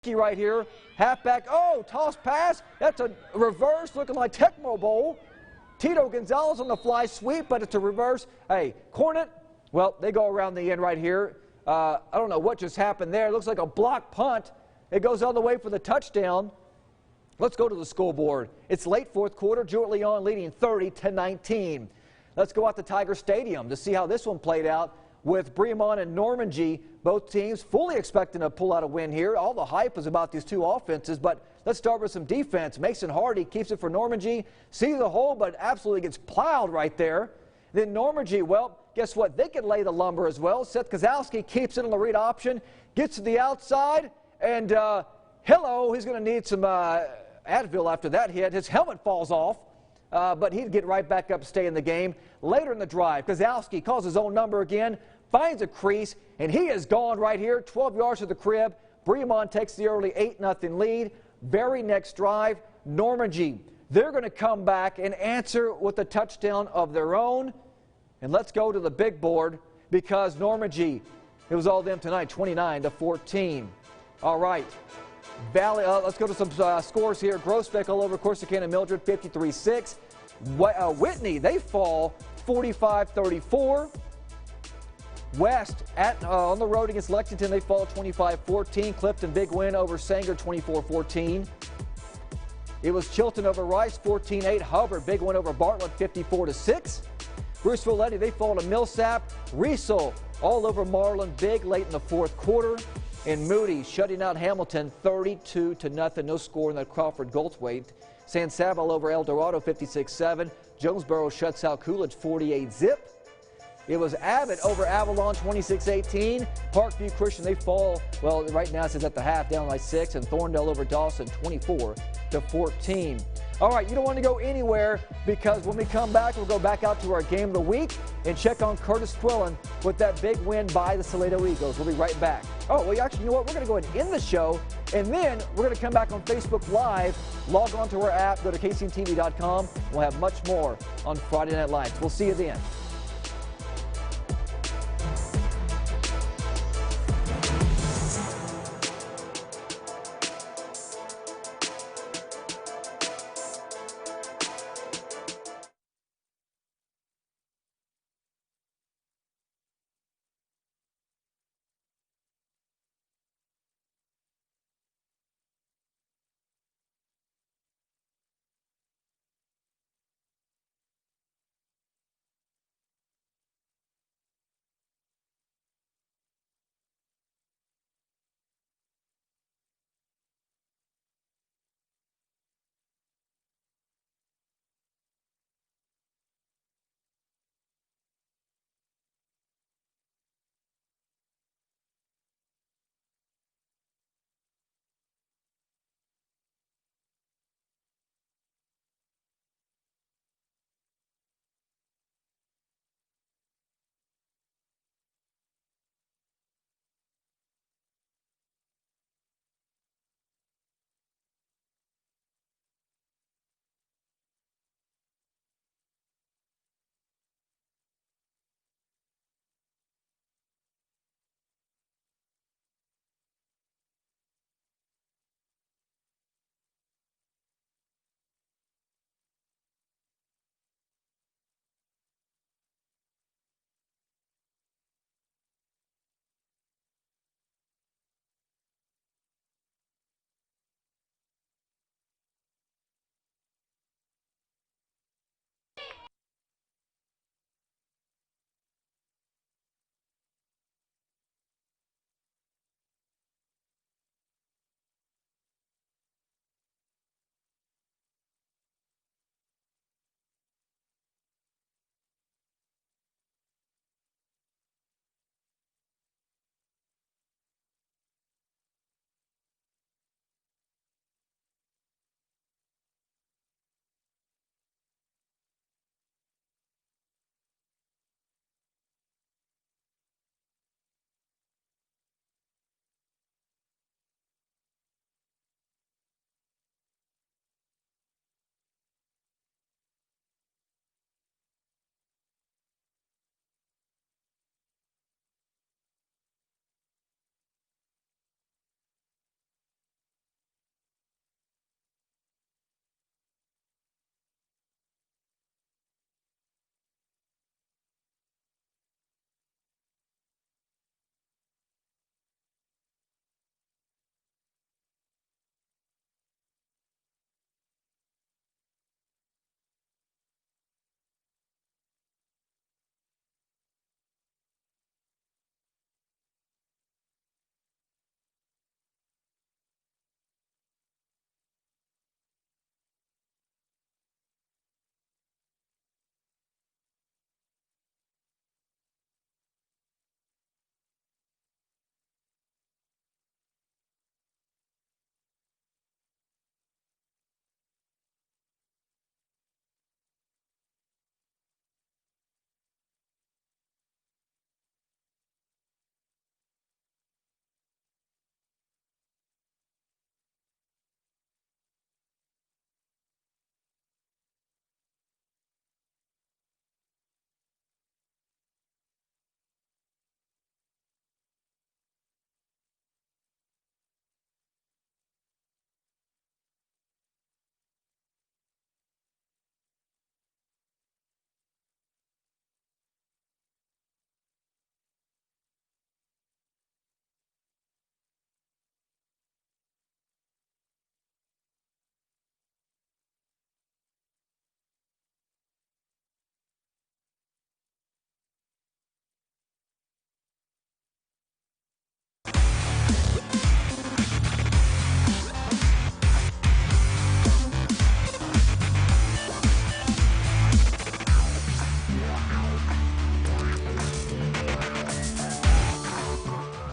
Kazowski right here. Halfback, oh, toss pass. That's a reverse looking like Tecmo Bowl. Tito Gonzalez on the fly sweep, but it's a reverse. Hey, Cornet, well, they go around the end right here. I don't know what just happened there. It looks like a block punt. It goes all the way for the touchdown. Let's go to the scoreboard. It's late fourth quarter. Jewett Leon leading 30-19. Let's go out to Tiger Stadium to see how this one played out with Breamon and Normandy. Both teams fully expecting to pull out a win here. All the hype is about these two offenses, but let's start with some defense. Mason Hardy keeps it for Normandy. Sees the hole, but absolutely gets plowed right there. Then Normandy, well, guess what? They can lay the lumber as well. Seth Kazowski keeps it on the read option, gets to the outside, and hello, he's going to need some Advil after that hit. His helmet falls off, but he'd get right back up, stay in the game. Later in the drive, Kazowski calls his own number again, finds a crease, and he is gone right here, 12 yards to the crib. Breamon takes the early 8-0 lead. Very next drive, Normandy. They're going to come back and answer with a touchdown of their own. And let's go to the big board because Normandy, it was all them tonight, 29-14. All right. Valley, let's go to some scores here. Groesbeck all over Corsicana Mildred, 53-6. Whitney, they fall 45-34. West on the road against Lexington, they fall 25-14. Clifton, big win over Sanger, 24-14. It was Chilton over Rice, 14-8. Hubbard, big win over Bartlett, 54-6. Bruceville Lady, they fall to Millsap. Riesel all over Marlin, big late in the fourth quarter. And Moody shutting out Hamilton 32-0. No score in the Crawford Goldthwait. San Saba over El Dorado 56-7. Jonesboro shuts out Coolidge 48-zip. It was Abbott over Avalon 26-18. Parkview Christian, they fall, well, right now it says at the half down by 6. And Thorndale over Dawson 24-14. All right, you don't want to go anywhere because when we come back, we'll go back out to our game of the week and check on Curtis Quillen with that big win by the Salado Eagles. We'll be right back. Oh, well, actually, you know what? We're going to go ahead and end the show, and then we're going to come back on Facebook Live. Log on to our app. Go to kcntv.com. We'll have much more on Friday Night Lights. We'll see you then.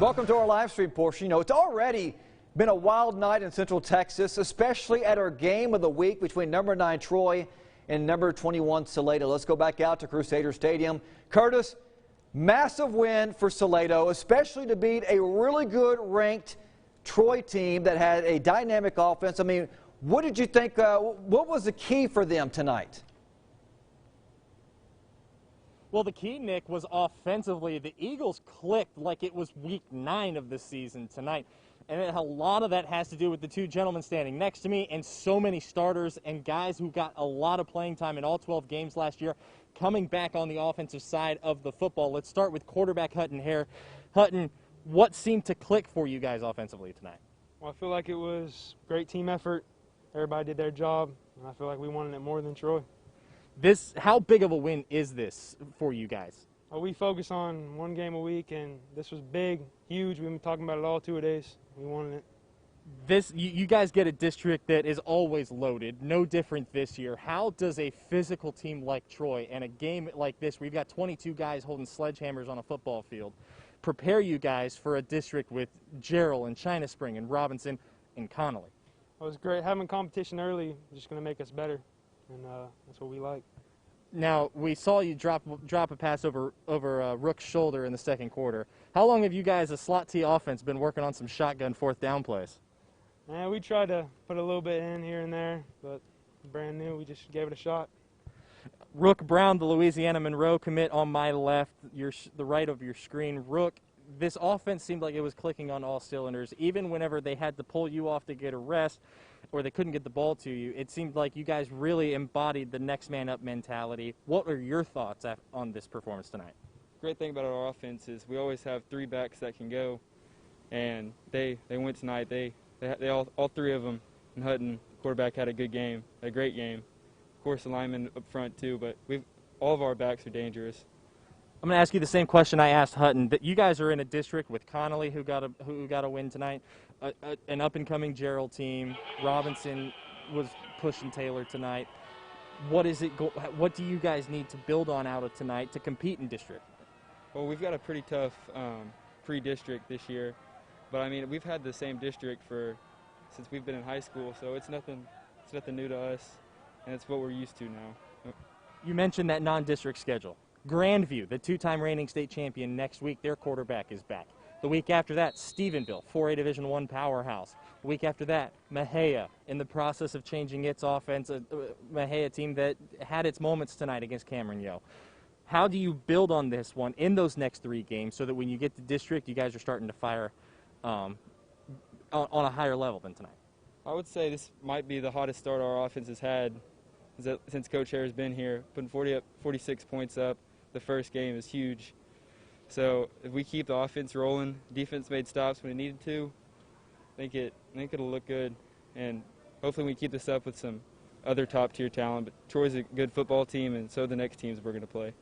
Welcome to our live stream portion. You know, it's already been a wild night in Central Texas, especially at our game of the week between number 9 Troy and number 21 Salado. Let's go back out to Crusader Stadium. Curtis, massive win for Salado, especially to beat a really good ranked Troy team that had a dynamic offense. I mean, what did you think? What was the key for them tonight? Well, the key, Nick, was offensively. The Eagles clicked like it was week 9 of the season tonight. And a lot of that has to do with the two gentlemen standing next to me and so many starters and guys who got a lot of playing time in all 12 games last year coming back on the offensive side of the football. Let's start with quarterback Hutton here. Hutton, what seemed to click for you guys offensively tonight? Well, I feel like it was great team effort. Everybody did their job, and I feel like we wanted it more than Troy. How big of a win is this for you guys? Well, we focus on one game a week, and this was big, huge. We've been talking about it all 2 days. We wanted it. You guys get a district that is always loaded, no different this year. How does a physical team like Troy and a game like this, where you've got 22 guys holding sledgehammers on a football field, prepare you guys for a district with Gerald and China Spring and Robinson and Connolly? It was great. Having competition early is just going to make us better, and that's what we like. Now, we saw you drop a pass over Rook's shoulder in the second quarter. How long have you guys, a slot T offense, been working on some shotgun fourth down plays? We tried to put a little bit in here and there, but brand new, we just gave it a shot. Rook Brown, the Louisiana Monroe commit on my left, the right of your screen. Rook, this offense seemed like it was clicking on all cylinders. Even whenever they had to pull you off to get a rest or they couldn't get the ball to you, it seemed like you guys really embodied the next man up mentality. What are your thoughts on this performance tonight? Great thing about our offense is we always have 3 backs that can go, and they went tonight. They all 3 of them, and Hutton, quarterback, had a good game, a great game. Of course, the linemen up front too, but all of our backs are dangerous. I'm going to ask you the same question I asked Hutton. That you guys are in a district with Connolly, who got a win tonight, an up-and-coming Gerald team. Robinson was pushing Taylor tonight. What do you guys need to build on out of tonight to compete in district? Well, we've got a pretty tough pre-district this year, but I mean we've had the same district since we've been in high school, so it's nothing new to us, and it's what we're used to now. You mentioned that non-district schedule. Grandview, the 2-time reigning state champion, next week, their quarterback is back. The week after that, Stephenville, 4A Division I powerhouse. The week after that, Mahia, in the process of changing its offense, a Mahia team that had its moments tonight against Cameron Yo. How do you build on this one in those next 3 games so that when you get to district, you guys are starting to fire on a higher level than tonight? I would say this might be the hottest start our offense has had since Coach Hare's been here. Putting 46 points up the first game is huge. So if we keep the offense rolling, defense made stops when it needed to, I think it'll look good. And hopefully we keep this up with some other top-tier talent. But Troy's a good football team, and so are the next teams we're going to play.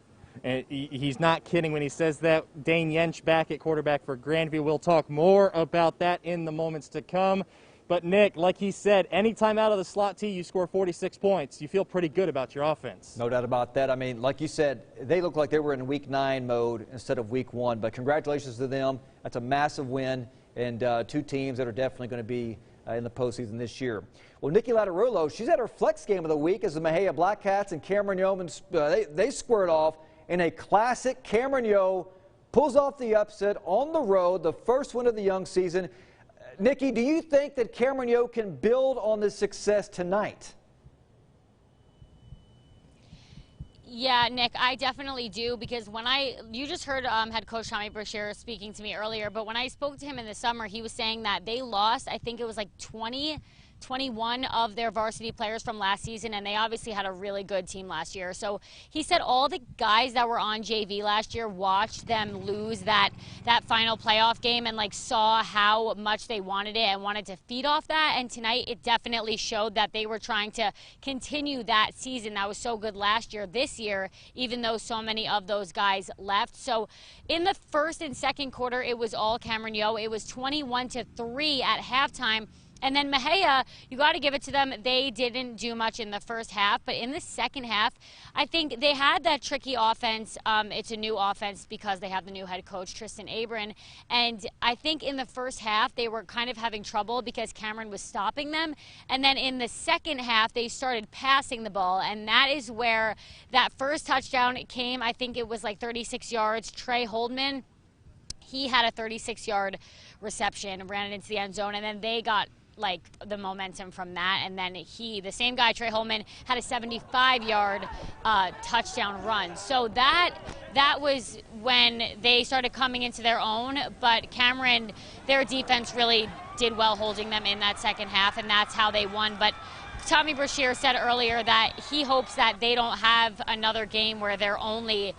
And he's not kidding when he says that. Dane Yench back at quarterback for Grandview. We'll talk more about that in the moments to come. But, Nick, like he said, anytime out of the slot T you score 46 points, you feel pretty good about your offense. No doubt about that. I mean, like you said, they look like they were in week 9 mode instead of week 1. But congratulations to them. That's a massive win, and 2 teams that are definitely going to be in the postseason this year. Well, Nikki Lattarulo, she's at her flex game of the week as the Mahia Black Cats and Cameron Yeomans, they squared off in a classic. Cameron Yo pulls off the upset on the road, the first win of the young season. Nikki, do you think that Cameron Yo can build on this success tonight? Yeah, Nick, I definitely do, because you just heard head coach Tommy Brashear speaking to me earlier, but when I spoke to him in the summer, he was saying that they lost, I think it was like 21 of their varsity players from last season, and they obviously had a really good team last year. So he said all the guys that were on JV last year watched them lose that final playoff game and saw how much they wanted it and wanted to feed off that. And tonight it definitely showed that they were trying to continue that season that was so good last year this year, even though so many of those guys left. So in the first and second quarter, it was all Cameron Yo. It was 21-3 at halftime. And then Mahia, you got to give it to them. They didn't do much in the first half, but in the second half, I think they had that tricky offense. It's a new offense because they have the new head coach, Tristan Abram. And I think in the first half, they were kind of having trouble because Cameron was stopping them. And then in the second half, they started passing the ball. And that is where that first touchdown came. I think it was like 36 yards. Trey Holdman, he had a 36-yard reception, ran it into the end zone, and then they got like the momentum from that. And then the same guy, Trey Holman, had a 75-yard touchdown run. So that was when they started coming into their own. But Cameron, their defense really did well holding them in that second half, and that's how they won. But Tommy Brashear said earlier that he hopes that they don't have another game where they're only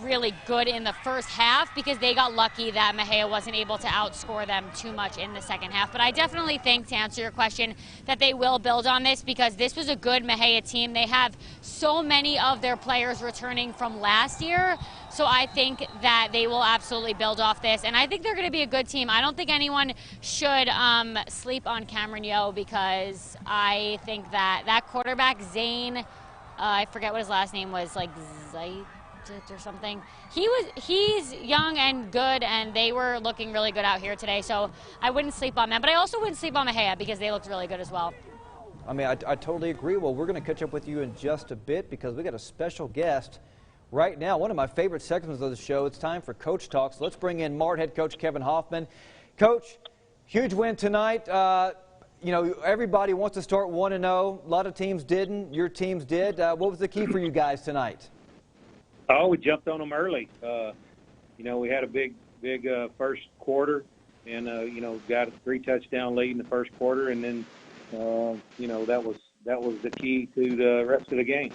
really good in the first half, because they got lucky that Mahia wasn't able to outscore them too much in the second half. But I definitely think, to answer your question, that they will build on this, because this was a good Mahia team. They have so many of their players returning from last year, so I think that they will absolutely build off this, and I think they're going to be a good team. I don't think anyone should sleep on Cameron Yo, because I think that quarterback, Zane, I forget what his last name was, like Zayt or something. He's young and good, and they were looking really good out here today, so I wouldn't sleep on them. But I also wouldn't sleep on Mahia, because they looked really good as well. I mean, I totally agree. Well, we're going to catch up with you in just a bit, because we got a special guest right now. One of my favorite segments of the show. It's time for Coach Talk. So let's bring in Mart head coach Kevin Hoffman. Coach, huge win tonight. You know, everybody wants to start 1-0. A lot of teams didn't. Your teams did. What was the key for you guys tonight? Oh, we jumped on them early. You know, we had a big first quarter, and you know, got a 3-touchdown lead in the first quarter, and then you know, that was the key to the rest of the game.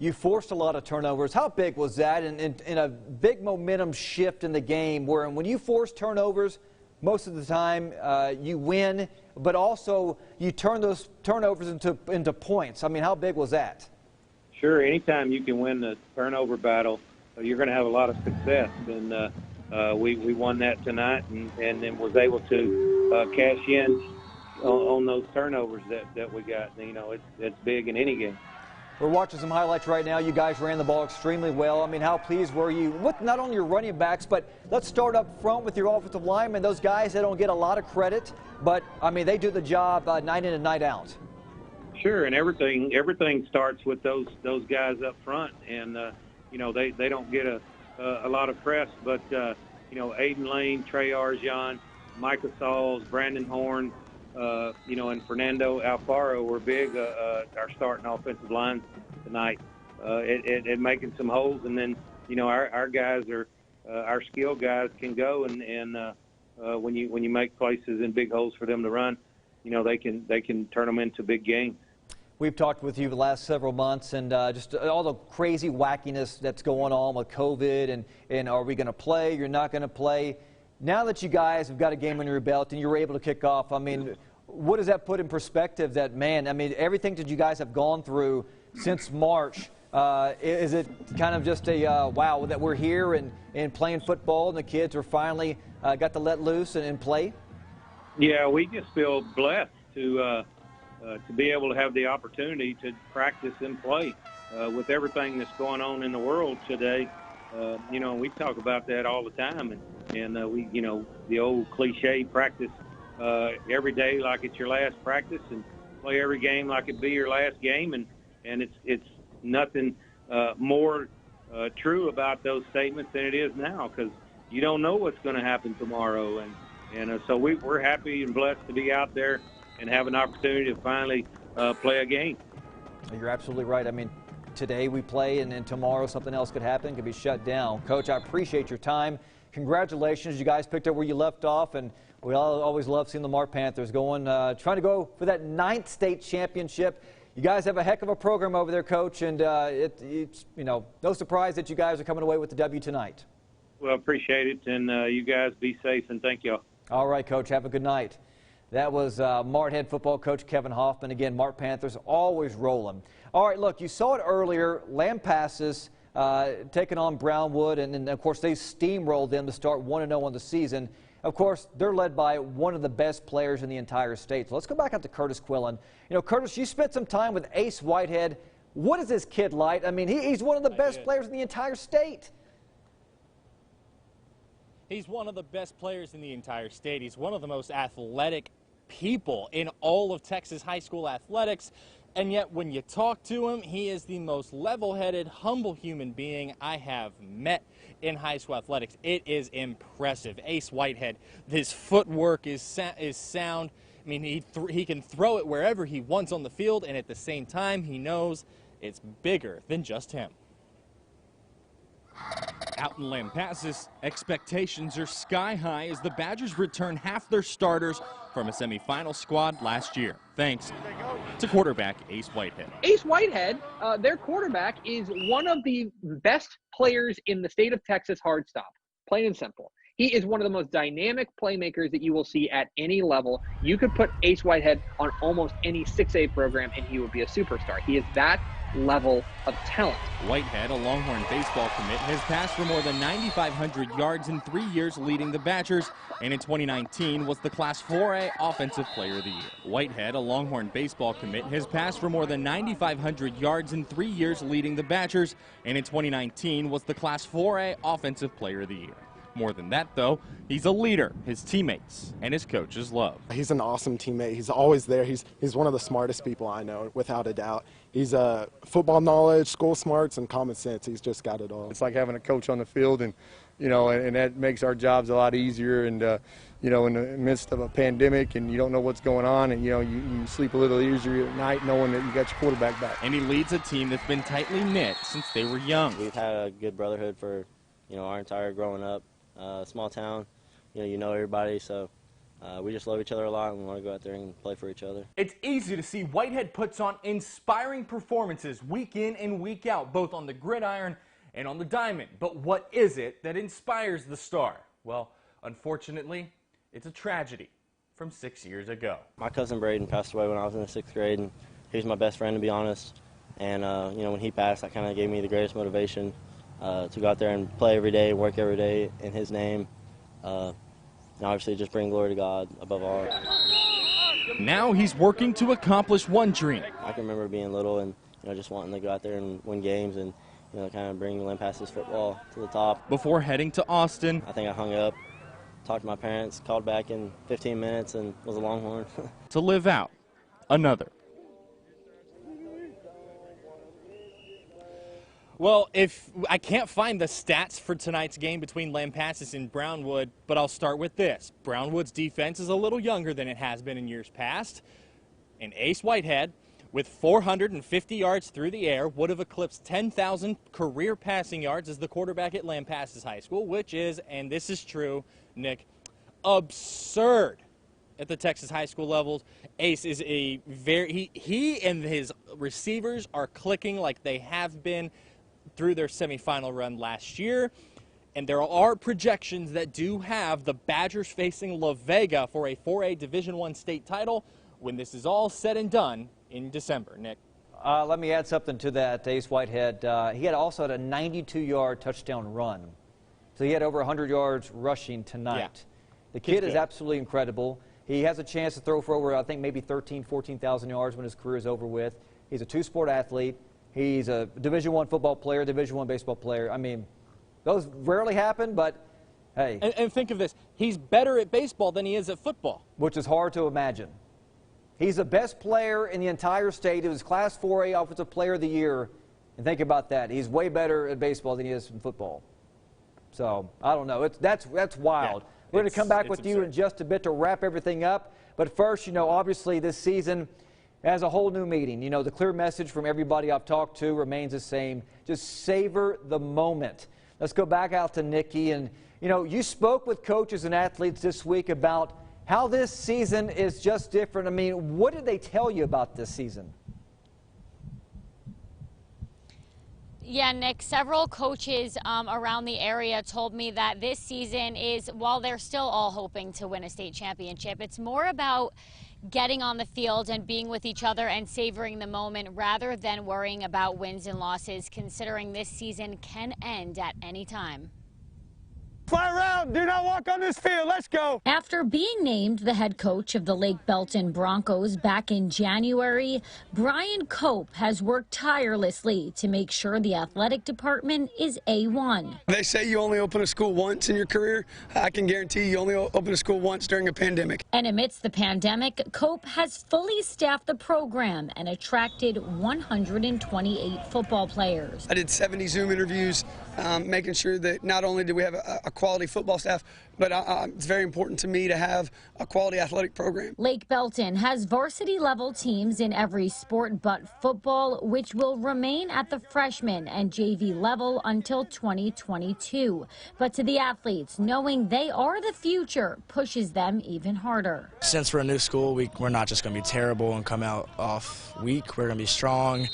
You forced a lot of turnovers. How big was that in a big momentum shift in the game, where when you force turnovers, most of the time you win, but also you turn those turnovers into points? I mean, how big was that? Sure, anytime you can win the turnover battle, you're going to have a lot of success. And we won that tonight, and then was able to cash in on those turnovers that we got. You know, it's big in any game. We're watching some highlights right now. You guys ran the ball extremely well. I mean, how pleased were you with not only your running backs, but let's start up front with your offensive linemen. Those guys, they don't get a lot of credit, but, I mean, they do the job night in and night out. Sure, and everything starts with those guys up front, and you know, they don't get a lot of press, but you know, Aiden Lane, Trey Arjan, Micah Sauls, Brandon Horn, you know, and Fernando Alfaro were big. Our starting offensive line tonight, at making some holes, and then you know, our guys are our skill guys can go, and when you make places and big holes for them to run, you know, they can turn them into big games. We've talked with you the last several months, and just all the crazy wackiness that's going on with COVID, and are we going to play? You're not going to play. Now that you guys have got a game under your belt and you're able to kick off, I mean, what does that put in perspective? That, man, I mean, everything that you guys have gone through since March, is it kind of just a wow that we're here and playing football, and the kids are finally got to let loose and play? Yeah, we just feel blessed to be able to have the opportunity to practice and play with everything that's going on in the world today. You know, we talk about that all the time, and we, you know, the old cliche, practice every day like it's your last practice, and play every game like it be your last game, and it's nothing more true about those statements than it is now, because you don't know what's going to happen tomorrow, and so we're happy and blessed to be out there and have an opportunity to finally play a game. You're absolutely right. I mean, today we play, and then tomorrow something else could happen, could be shut down. Coach, I appreciate your time. Congratulations. You guys picked up where you left off, and we always love seeing the Mart Panthers going, trying to go for that 9th state championship. You guys have a heck of a program over there, Coach, and it's, you know, no surprise that you guys are coming away with the W tonight. Well, appreciate it, and you guys be safe, and thank you. All right, Coach. Have a good night. That was Mart head football coach Kevin Hoffman. Again, Mart Panthers always rolling. All right, look, you saw it earlier. Lampasas taking on Brownwood, and of course they steamrolled them to start 1-0 on the season. Of course, they're led by one of the best players in the entire state. So let's go back out to Curtis Quillen. You know, Curtis, you spent some time with Ace Whitehead. What is this kid like? I mean, he's one of the best players in the entire state. He's one of the best players in the entire state. He's one of the most athletic people in all of Texas high school athletics. And yet when you talk to him, he is the most level-headed, humble human being I have met in high school athletics. It is impressive. Ace Whitehead, his footwork is sound. I mean, he can throw it wherever he wants on the field, and at the same time, he knows it's bigger than just him. Out in Lampasas, expectations are sky high as the Badgers return half their starters from a semifinal squad last year, thanks to quarterback Ace Whitehead. Ace Whitehead, their quarterback, is one of the best players in the state of Texas hard stop, plain and simple. He is one of the most dynamic playmakers that you will see at any level. You could put Ace Whitehead on almost any 6A program and he would be a superstar. He is that level of talent. Whitehead, a Longhorn baseball commit, has passed for more than 9,500 yards in 3 years leading the Badgers, and in 2019 was the Class 4A Offensive Player of the Year. Whitehead, a Longhorn baseball commit, has passed for more than 9,500 yards in 3 years leading the Badgers, and in 2019 was the Class 4A Offensive Player of the Year. More than that, though, he's a leader his teammates and his coaches love. He's an awesome teammate. He's always there. He's one of the smartest people I know, without a doubt. He's football knowledge, school smarts, and common sense. He's just got it all. It's like having a coach on the field, and and that makes our jobs a lot easier. And in the midst of a pandemic, and you don't know what's going on, and you sleep a little easier at night knowing that you got your quarterback back. And he leads a team that's been tightly knit since they were young. We've had a good brotherhood for our entire growing up. Small town, you know everybody, so we just love each other a lot and we want to go out there and play for each other. It's easy to see Whitehead puts on inspiring performances week in and week out, both on the gridiron and on the diamond. But what is it that inspires the star? Well, unfortunately, it's a tragedy from 6 years ago. My cousin Braden passed away when I was in the 6th grade, and he was my best friend, to be honest. And when he passed, that kind of gave me the greatest motivation to go out there and play every day, work every day in his name, and obviously just bring glory to God above all. Now he's working to accomplish one dream. I can remember being little and just wanting to go out there and win games and kind of bring Lampasas football to the top. Before heading to Austin, I think I hung up, talked to my parents, called back in 15 minutes, and was a Longhorn. to live out another. Well, if I can't find the stats for tonight's game between Lampasas and Brownwood, but I'll start with this. Brownwood's defense is a little younger than it has been in years past. And Ace Whitehead, with 450 yards through the air, would have eclipsed 10,000 career passing yards as the quarterback at Lampasas High School, which is, and this is true, Nick, absurd at the Texas high school levels. Ace is a he and his receivers are clicking like they have been through their semifinal run last year, and there are projections that do have the Badgers facing La Vega for a 4A Division I state title when this is all said and done in December. Nick? Let me add something to that. Ace Whitehead, he had also had a 92-yard touchdown run. So he had over 100 yards rushing tonight. Yeah. The kid is absolutely incredible. He has a chance to throw for over, I think, maybe 14,000 yards when his career is over with. He's a two-sport athlete. He's a Division I football player, Division I baseball player. I mean, those rarely happen, but hey. And think of this. He's better at baseball than he is at football. Which is hard to imagine. He's the best player in the entire state. He was Class 4A Offensive Player of the Year. And think about that. He's way better at baseball than he is in football. So, I don't know. That's wild. Yeah, we're going to come back with absurd. you in just a bit to wrap everything up. But first, obviously this season has a whole new meaning. The clear message from everybody I've talked to remains the same. Just savor the moment. Let's go back out to Nikki. And, you spoke with coaches and athletes this week about how this season is just different. I mean, what did they tell you about this season? Yeah, Nick, several coaches around the area told me that this season is, while they're still all hoping to win a state championship, it's more about getting on the field and being with each other and savoring the moment rather than worrying about wins and losses, considering this season can end at any time. Fly around, do not walk on this field, let's go. After being named the head coach of the Lake Belton Broncos back in January, Brian Cope has worked tirelessly to make sure the athletic department is A1. They say you only open a school once in your career. I can guarantee you only open a school once during a pandemic. And amidst the pandemic, Cope has fully staffed the program and attracted 128 football players. I did 70 Zoom interviews, making sure that not only do we have a quality football staff, but it's very important to me to have a quality athletic program. Lake Belton has varsity level teams in every sport but football, which will remain at the freshman and JV level until 2022. But to the athletes, knowing they are the future pushes them even harder. Since we're a new school, we're not just going to be terrible and come out off weak. We're going to be strong.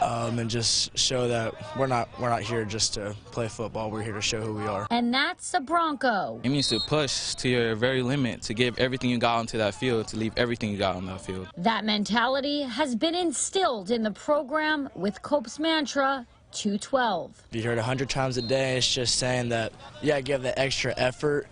And just show that we're not here just to play football. We're here to show who we are. And that's a Bronco. It means to push to your very limit, to give everything you got onto that field, to leave everything you got on that field. That mentality has been instilled in the program with Cope's mantra, 212. You heard 100 times a day. It's just saying that, yeah, give the extra effort.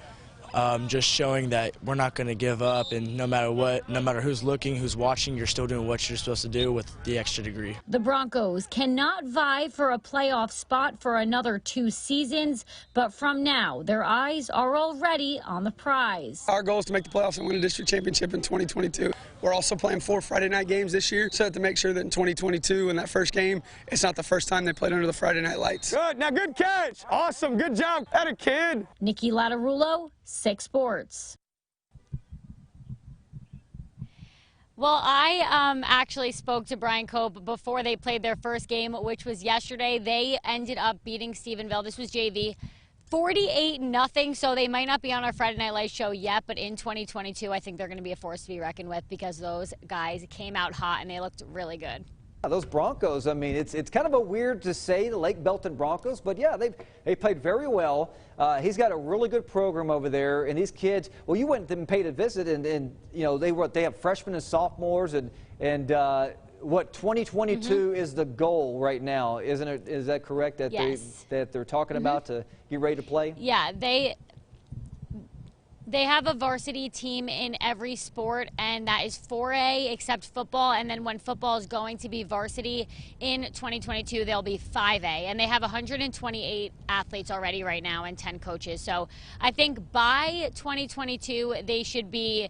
Just showing that we're not going to give up, and no matter what, no matter who's looking, who's watching, you're still doing what you're supposed to do with the extra degree. The Broncos cannot vie for a playoff spot for another 2 seasons, but from now, their eyes are already on the prize. Our goal is to make the playoffs and win a district championship in 2022. We're also playing 4 Friday night games this year, so to make sure that in 2022, in that first game, it's not the first time they played under the Friday night lights. Good, now good catch. Awesome, good job. Atta kid. Nikki Lattarulo, 6 Sports. Well, I actually spoke to Brian Cope before they played their first game, which was yesterday. They ended up beating Stephenville. This was JV. 48-0, so they might not be on our Friday Night Lights show yet, but in 2022, I think they're going to be a force to be reckoned with because those guys came out hot and they looked really good. Those Broncos, I mean, it's kind of a weird to say the Lake Belton Broncos, but yeah, they played very well. He's got a really good program over there, and these kids, well, you went and paid a visit, and you know they have freshmen and sophomores, and what 2022 is the goal right now, isn't it? Is that correct? That yes. they're talking about to get ready to play. Yeah, They have a varsity team in every sport, and that is 4A except football. And then when football is going to be varsity in 2022, they'll be 5A. And they have 128 athletes already right now and 10 coaches. So I think by 2022, they should be,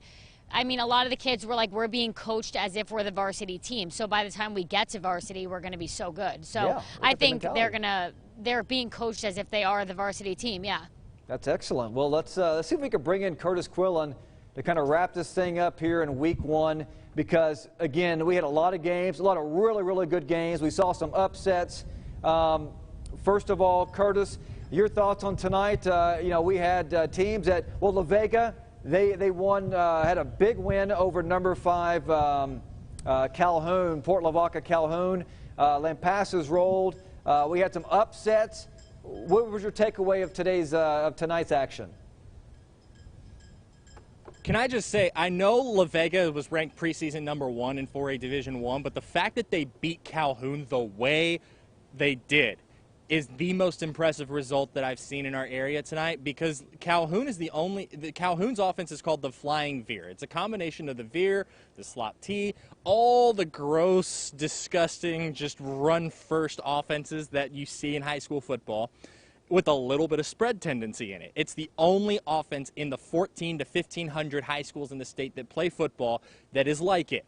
I mean, a lot of the kids were like, we're being coached as if we're the varsity team. So by the time we get to varsity, we're going to be so good. So yeah, I think they're being coached as if they are the varsity team, yeah. That's excellent. Well, let's see if we can bring in Curtis Quillen to kind of wrap this thing up here in week 1, because, again, we had a lot of games, a lot of really, really good games. We saw some upsets. First of all, Curtis, your thoughts on tonight? You know, we had teams that, well, La Vega, they won, had a big win over number 5 Calhoun, Port Lavaca Calhoun. Lampasas rolled. We had some upsets. What was your takeaway of tonight's action? Can I just say, I know La Vega was ranked preseason number 1 in 4A Division 1, but the fact that they beat Calhoun the way they did is the most impressive result that I've seen in our area tonight, because Calhoun is Calhoun's offense is called the Flying Veer. It's a combination of the veer, the slot T, all the gross, disgusting, just run-first offenses that you see in high school football with a little bit of spread tendency in it. It's the only offense in the 1,400 to 1,500 high schools in the state that play football that is like it.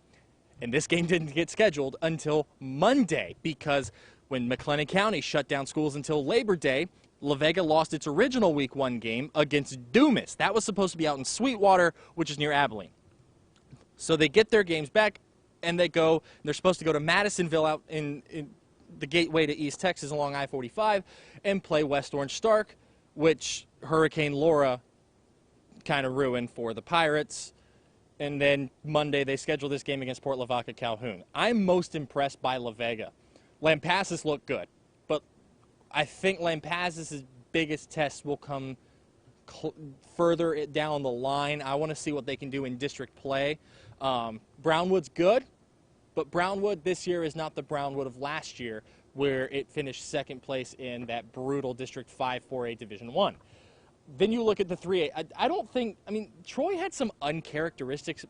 And this game didn't get scheduled until Monday, because when McLennan County shut down schools until Labor Day, La Vega lost its original Week 1 game against Dumas. That was supposed to be out in Sweetwater, which is near Abilene. So they get their games back, and they're supposed to go to Madisonville out in the gateway to East Texas along I-45 and play West Orange Stark, which Hurricane Laura kind of ruined for the Pirates. And then Monday they schedule this game against Port Lavaca Calhoun. I'm most impressed by La Vega. Lampasas look good, but I think Lampasas' biggest test will come further down the line. I want to see what they can do in district play. Brownwood's good, but Brownwood this year is not the Brownwood of last year, where it finished second place in that brutal District 5 4A Division 1. then you look at the 3A. I don't think, I mean, Troy had some uncharacteristic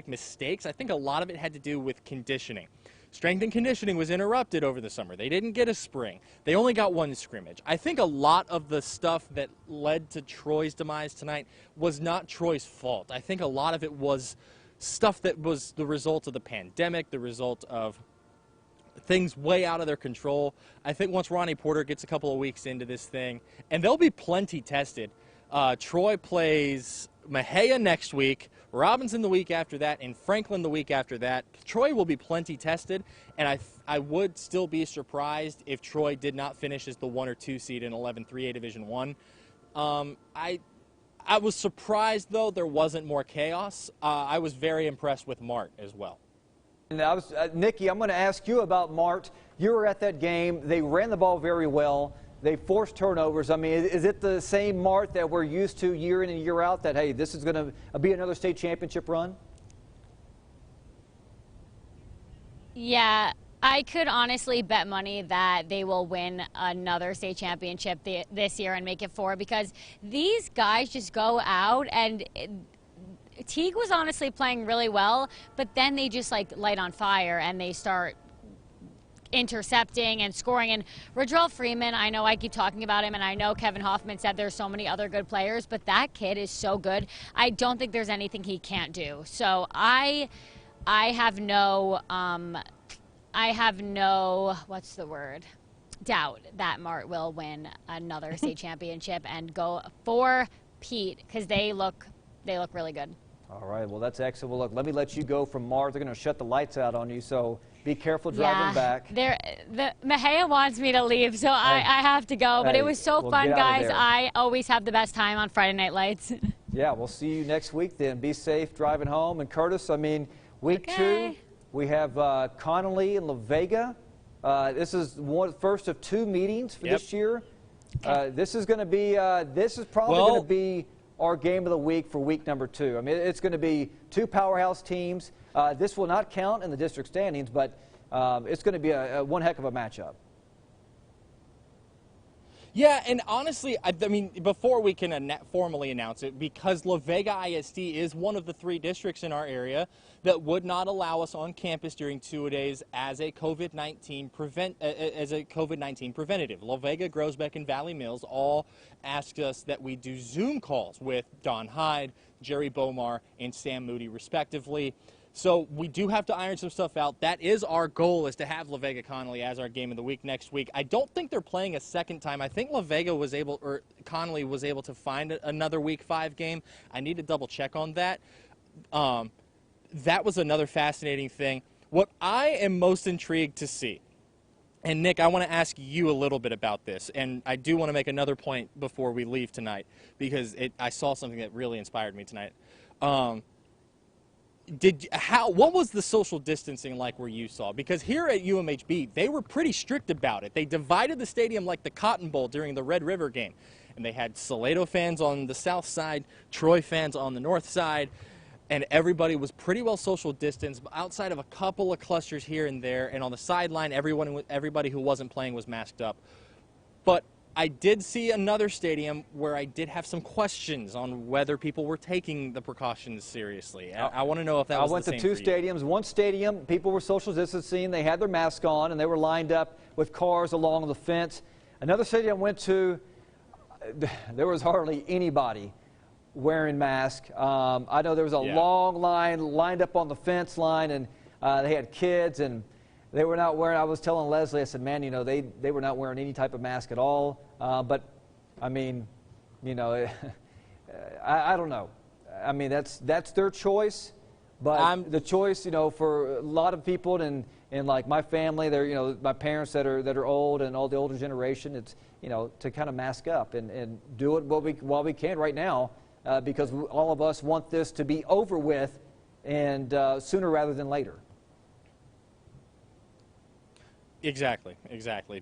mistakes. I think a lot of it had to do with conditioning. Strength and conditioning was interrupted over the summer. They didn't get a spring. They only got one scrimmage. I think a lot of the stuff that led to Troy's demise tonight was not Troy's fault. I think a lot of it was stuff that was the result of the pandemic, the result of things way out of their control. I think once Ronnie Porter gets a couple of weeks into this thing, and they'll be plenty tested. Troy plays Mahia next week, Robinson the week after that, and Franklin the week after that. Troy will be plenty tested, and I would still be surprised if Troy did not finish as the 1 or 2 seed in 11-3A Division I. I was surprised, though, there wasn't more chaos. I was very impressed with Mart as well. And Nikki, I'm going to ask you about Mart. You were at that game. They ran the ball very well. They forced turnovers. I mean, is it the same Mart that we're used to year in and year out, that, hey, this is going to be another state championship run? Yeah, I could honestly bet money that they will win another state championship this year and make it 4, because these guys just go out and Teague was honestly playing really well, but then they just like light on fire and they start intercepting and scoring. And Rodrell Freeman, I know I keep talking about him, and I know Kevin Hoffman said there's so many other good players, but that kid is so good. I don't think there's anything he can't do. So I have no what's the word? Doubt that Mart will win another state championship and go for Pete, because they look really good. All right, well, that's excellent. Well, look, let me let you go from Mart. They're going to shut the lights out on you, so be careful driving back. The Mahia wants me to leave, so I have to go. But it was so fun, guys. I always have the best time on Friday Night Lights. Yeah, we'll see you next week then. Be safe driving home. And Curtis, I mean, week 2, we have Connolly and La Vega. This is first of 2 meetings for this year. This is going to be, this is probably going to be our game of the week for week number 2. I mean, it's going to be 2 powerhouse teams. This will not count in the district standings, but it's going to be one heck of a matchup. Yeah, and honestly, I mean, before we can formally announce it, because La Vega ISD is one of the 3 districts in our area that would not allow us on campus during 2-a-days as a COVID-19 preventative. La Vega, Groesbeck, and Valley Mills all asked us that we do Zoom calls with Don Hyde, Jerry Bomar, and Sam Moody, respectively. So we do have to iron some stuff out. That is our goal, is to have La Vega Connolly as our game of the week next week. I don't think they're playing a second time. I think La Vega was able, or Connolly was able to find another week 5 game. I need to double check on that. That was another fascinating thing. What I am most intrigued to see, and Nick, I want to ask you a little bit about this, and I do want to make another point before we leave tonight, because I saw something that really inspired me tonight. What was the social distancing like where you saw? Because here at UMHB, they were pretty strict about it. They divided the stadium like the Cotton Bowl during the Red River game. And they had Salado fans on the south side, Troy fans on the north side, and everybody was pretty well social distanced, outside of a couple of clusters here and there. And on the sideline, everybody who wasn't playing was masked up. But I did see another stadium where I did have some questions on whether people were taking the precautions seriously. I want to know if that was the same. I went to 2 stadiums. One stadium, people were social distancing. They had their mask on, and they were lined up with cars along the fence. Another stadium I went to, there was hardly anybody wearing masks. I know there was a long line lined up on the fence line, and they had kids, and they were not wearing, I was telling Leslie, I said, man, you know, they were not wearing any type of mask at all. But, I mean, you know, I don't know. I mean, that's their choice. But the choice, you know, for a lot of people and like my family, they're, you know, my parents that are old and all the older generation, it's, you know, to kind of mask up and do it while we can right now, because all of us want this to be over with and sooner rather than later. Exactly.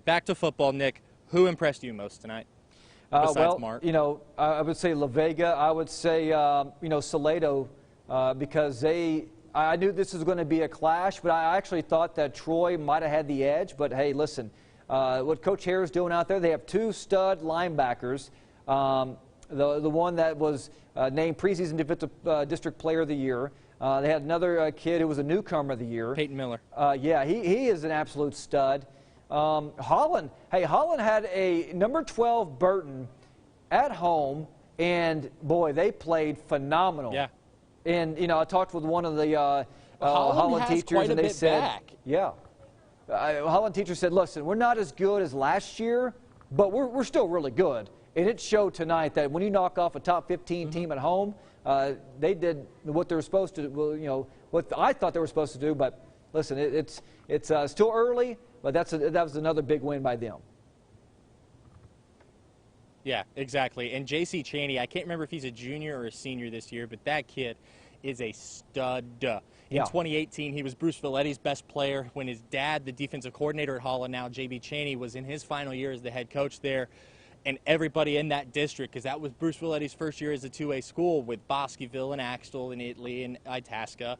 Back to football, Nick. Who impressed you most tonight, besides Mart? You know, I would say La Vega. I would say, you know, Salado, because I knew this was going to be a clash, but I actually thought that Troy might have had the edge. But, hey, listen, what Coach Hare is doing out there, they have 2 stud linebackers The one that was named preseason defensive district player of the year. They had another kid who was a newcomer of the year. Peyton Miller. Yeah, he is an absolute stud. Holland had a number 12 Burton at home, and boy, they played phenomenal. Yeah. And I talked with one of the Holland has teachers, quite a and they bit said, back. yeah. Holland teacher said, listen, we're not as good as last year, but we're still really good. And it showed tonight that when you knock off a top 15 team at home, they did what they were supposed to do. Well, what I thought they were supposed to do. But listen, it's still early, but that was another big win by them. Yeah, exactly. And J.C. Chaney, I can't remember if he's a junior or a senior this year, but that kid is a stud. In 2018, he was Bruce Villetti's best player when his dad, the defensive coordinator at Holland, now J.B. Chaney, was in his final year as the head coach there. And everybody in that district, because that was Bruce Villetti's first year as a 2A school with Bosqueville and Axtell and Italy and Itasca.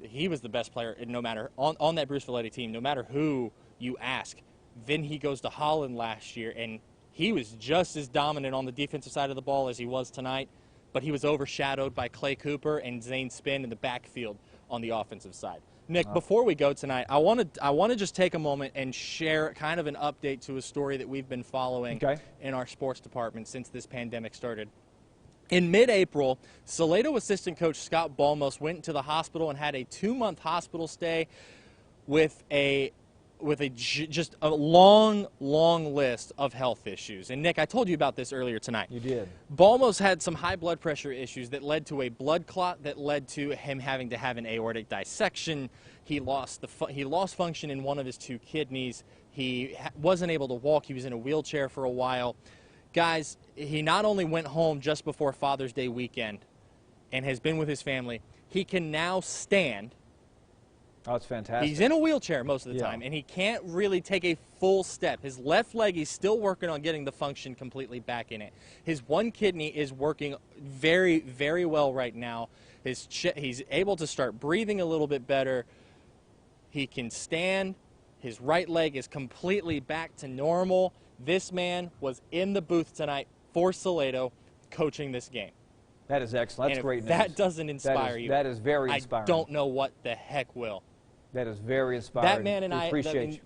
He was the best player no matter on that Bruce Villetti team, no matter who you ask. Then he goes to Holland last year, and he was just as dominant on the defensive side of the ball as he was tonight, but he was overshadowed by Clay Cooper and Zane Spinn in the backfield on the offensive side. Nick, before we go tonight, I want to just take a moment and share kind of an update to a story that we've been following in our sports department since this pandemic started. In mid-April, Salado assistant coach Scott Bulmos went to the hospital and had a 2-month hospital stay with just a long list of health issues. And Nick, I told you about this earlier tonight. You did. Bulmos had some high blood pressure issues that led to a blood clot that led to him having to have an aortic dissection. He lost function in one of his 2 kidneys. He wasn't able to walk. He was in a wheelchair for a while. Guys, he not only went home just before Father's Day weekend and has been with his family, he can now stand. Oh, it's fantastic. He's in a wheelchair most of the time, and he can't really take a full step. His left leg, he's still working on getting the function completely back in it. His one kidney is working very, very well right now. He's able to start breathing a little bit better. He can stand. His right leg is completely back to normal. This man was in the booth tonight for Salado coaching this game. That is excellent. That's great news. That doesn't inspire you. That is very inspiring. I don't know what the heck will. That is very inspiring. That man and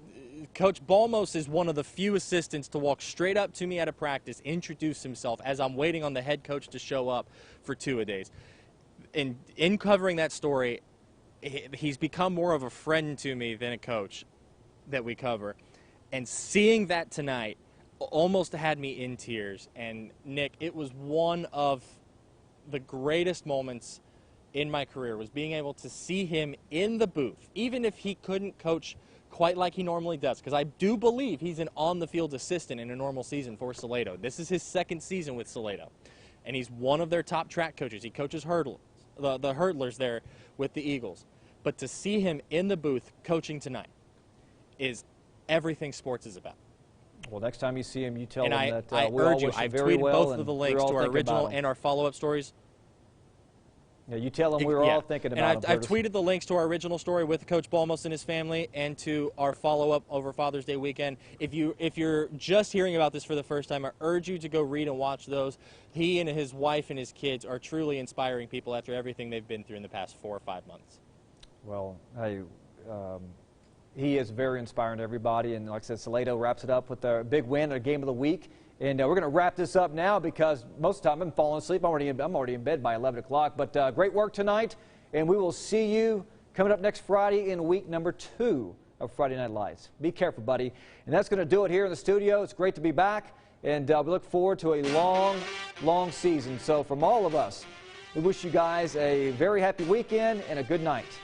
Coach Bulmos is one of the few assistants to walk straight up to me at a practice, introduce himself as I'm waiting on the head coach to show up for 2-a-days. In covering that story, he's become more of a friend to me than a coach that we cover. And seeing that tonight almost had me in tears. And Nick, it was one of the greatest moments in my career, was being able to see him in the booth, even if he couldn't coach quite like he normally does, because I do believe he's an on-the-field assistant in a normal season for Salado. This is his 2nd season with Salado, and he's one of their top track coaches. He coaches the hurdlers there with the Eagles. But to see him in the booth coaching tonight is everything sports is about. Well, next time you see him, you tell him that I we all urge you. wish him I've very tweeted well, both of the links to our original and our follow-up stories. Yeah, you tell them we were all thinking about him. And I've tweeted the links to our original story with Coach Bulmos and his family, and to our follow-up over Father's Day weekend. If you're just hearing about this for the first time, I urge you to go read and watch those. He and his wife and his kids are truly inspiring people after everything they've been through in the past 4 or 5 months. Well, hey, he is very inspiring to everybody, and like I said, Salado wraps it up with a big win, a game of the week. And we're going to wrap this up now because most of the time I'm falling asleep. I'm already in bed by 11 o'clock. But great work tonight, and we will see you coming up next Friday in week number 2 of Friday Night Lights. Be careful, buddy. And that's going to do it here in the studio. It's great to be back, and we look forward to a long season. So from all of us, we wish you guys a very happy weekend and a good night.